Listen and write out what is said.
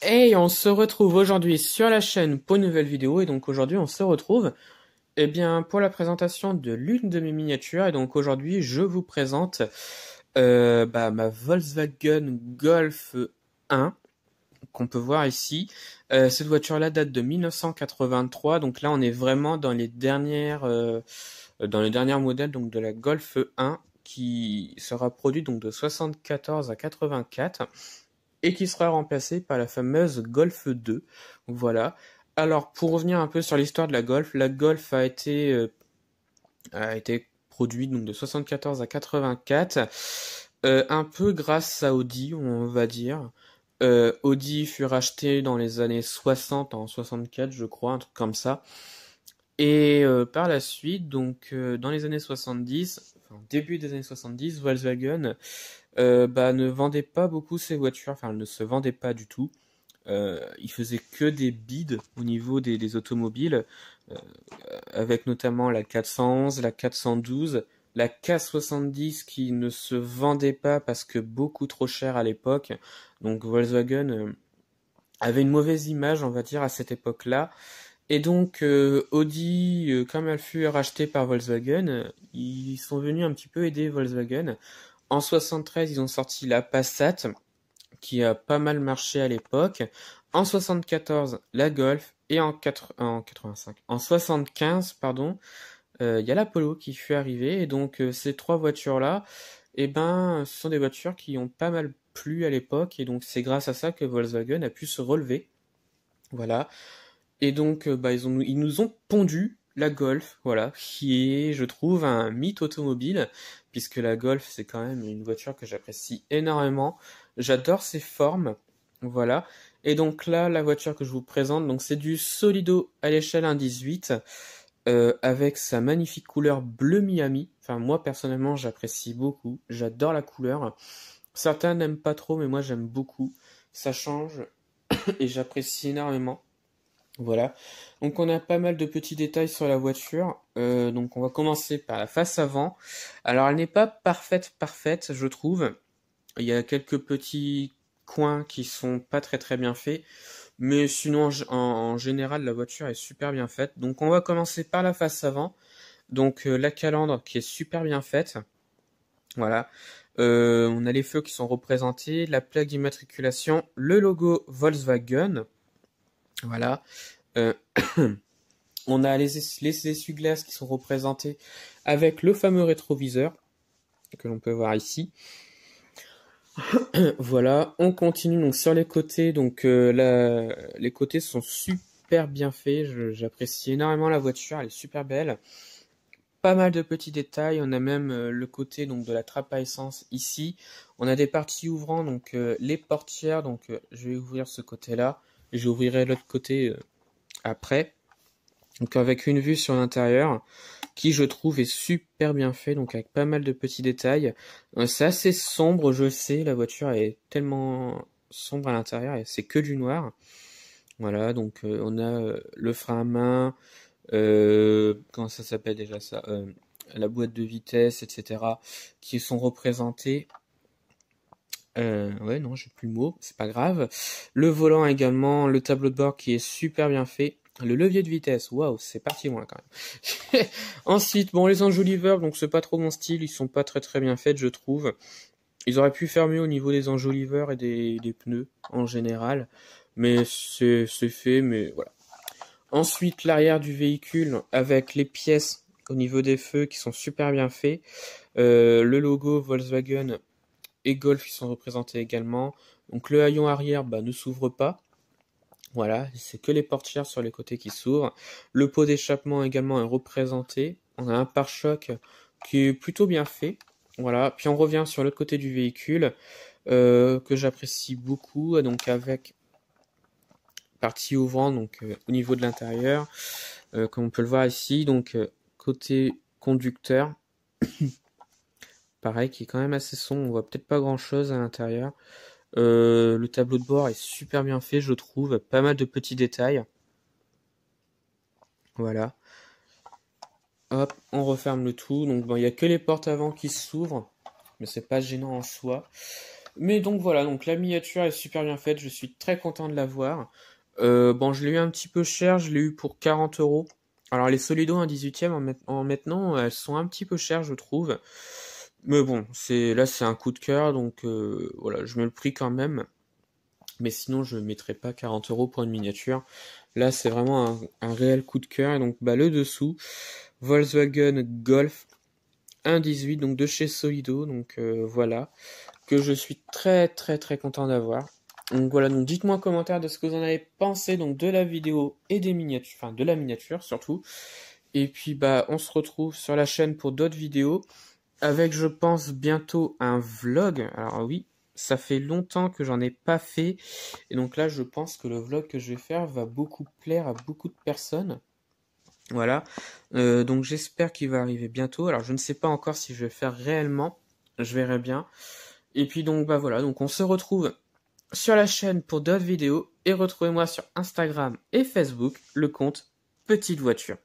Hey, on se retrouve aujourd'hui sur la chaîne pour une nouvelle vidéo et donc aujourd'hui on se retrouve pour la présentation de l'une de mes miniatures et donc aujourd'hui je vous présente ma Volkswagen Golf 1 qu'on peut voir ici. Cette voiture-là date de 1983, donc là on est vraiment dans les dernières modèles donc de la Golf 1 qui sera produite donc de 74 à 84 et qui sera remplacée par la fameuse Golf 2. Voilà. Alors pour revenir un peu sur l'histoire de la Golf a été produite donc de 74 à 84, un peu grâce à Audi, on va dire. Audi fut racheté dans les années 60, en 64 je crois, un truc comme ça. Et par la suite, dans les années 70, enfin début des années 70, Volkswagen ne vendait pas beaucoup ses voitures, enfin elle ne se vendait pas du tout. Il faisait que des bids au niveau des automobiles, euh, avec notamment la 411, la 412, la K70 qui ne se vendait pas parce que beaucoup trop cher à l'époque. Donc Volkswagen avait une mauvaise image, on va dire, à cette époque-là. Et donc Audi, comme elle fut rachetée par Volkswagen, ils sont venus un petit peu aider Volkswagen. En 73, ils ont sorti la Passat, qui a pas mal marché à l'époque. En 74, la Golf. Et en 85, en 75, pardon, il y a la Polo qui fut arrivée. Et donc ces trois voitures-là, ce sont des voitures qui ont pas mal plu à l'époque. Et donc c'est grâce à ça que Volkswagen a pu se relever. Voilà. Et donc, ils nous ont pondu la Golf, voilà, qui est, je trouve, un mythe automobile, puisque la Golf, c'est quand même une voiture que j'apprécie énormément. J'adore ses formes, voilà. Et donc là, la voiture que je vous présente, donc c'est du Solido à l'échelle 1,18, avec sa magnifique couleur bleu Miami. Enfin, moi, personnellement, j'apprécie beaucoup. J'adore la couleur. Certains n'aiment pas trop, mais moi, j'aime beaucoup. Ça change et j'apprécie énormément. Voilà. Donc on a pas mal de petits détails sur la voiture. Donc on va commencer par la face avant. Alors elle n'est pas parfaite, je trouve. Il y a quelques petits coins qui sont pas très bien faits. Mais sinon en général la voiture est super bien faite. Donc on va commencer par la face avant. Donc la calandre qui est super bien faite. Voilà. On a les feux qui sont représentés, la plaque d'immatriculation, le logo Volkswagen. Voilà. Euh, On a les essuie-glaces qui sont représentés avec le fameux rétroviseur que l'on peut voir ici. Voilà, on continue donc sur les côtés. Les côtés sont super bien faits. J'apprécie énormément la voiture, elle est super belle. Pas mal de petits détails. On a même le côté donc de la trappe à essence ici. On a des parties ouvrant donc les portières. Je vais ouvrir ce côté-là et j'ouvrirai l'autre côté après. Donc avec une vue sur l'intérieur qui je trouve est super bien fait, donc avec pas mal de petits détails. C'est assez sombre, je sais, la voiture est tellement sombre à l'intérieur et c'est que du noir. Voilà, donc on a le frein à main, comment ça s'appelle déjà ça, la boîte de vitesse, etc. qui sont représentés. Ouais, non, j'ai plus le mot, c'est pas grave. Le volant également, le tableau de bord qui est super bien fait. Le levier de vitesse, waouh, c'est parti loin quand même. Ensuite, bon, les enjoliveurs, donc c'est pas trop mon style, ils sont pas très bien faits, je trouve. Ils auraient pu faire mieux au niveau des enjoliveurs et des pneus en général, mais c'est fait, mais voilà. Ensuite, l'arrière du véhicule avec les pièces au niveau des feux qui sont super bien faits. Le logo Volkswagen et Golf qui sont représentés également. Donc le haillon arrière ne s'ouvre pas. Voilà, c'est que les portières sur les côtés qui s'ouvrent. Le pot d'échappement également est représenté. On a un pare-choc qui est plutôt bien fait. Voilà, puis on revient sur l'autre côté du véhicule que j'apprécie beaucoup, donc avec partie ouvrant au niveau de l'intérieur, comme on peut le voir ici. Donc côté conducteur, pareil, qui est quand même assez sombre. On voit peut-être pas grand-chose à l'intérieur. Le tableau de bord est super bien fait, je trouve. Pas mal de petits détails. Voilà. Hop, on referme le tout. Donc bon, il n'y a que les portes avant qui s'ouvrent, mais c'est pas gênant en soi. Mais donc voilà, donc la miniature est super bien faite, je suis très content de l'avoir. Bon, je l'ai eu un petit peu cher, je l'ai eu pour 40 euros. Alors les Solido 1/18 en maintenant, elles sont un petit peu chères, je trouve. Mais bon, c'est un coup de cœur, donc voilà, je mets le prix quand même. Mais sinon, je ne mettrais pas 40 euros pour une miniature. Là, c'est vraiment un réel coup de cœur. Et donc, bah, le dessous, Volkswagen Golf 1/18, donc de chez Solido. Donc voilà, que je suis très très très content d'avoir. Donc voilà, donc dites-moi en commentaire de ce que vous en avez pensé donc de la vidéo et des miniatures, enfin de la miniature surtout. Et puis bah on se retrouve sur la chaîne pour d'autres vidéos avec je pense bientôt un vlog. Alors oui, ça fait longtemps que j'en ai pas fait et donc là je pense que le vlog que je vais faire va beaucoup plaire à beaucoup de personnes. Voilà, donc j'espère qu'il va arriver bientôt. Alors je ne sais pas encore si je vais faire réellement, je verrai bien. Et puis donc bah voilà, donc on se retrouve sur la chaîne pour d'autres vidéos et retrouvez-moi sur Instagram et Facebook, le compte Petite Voiture.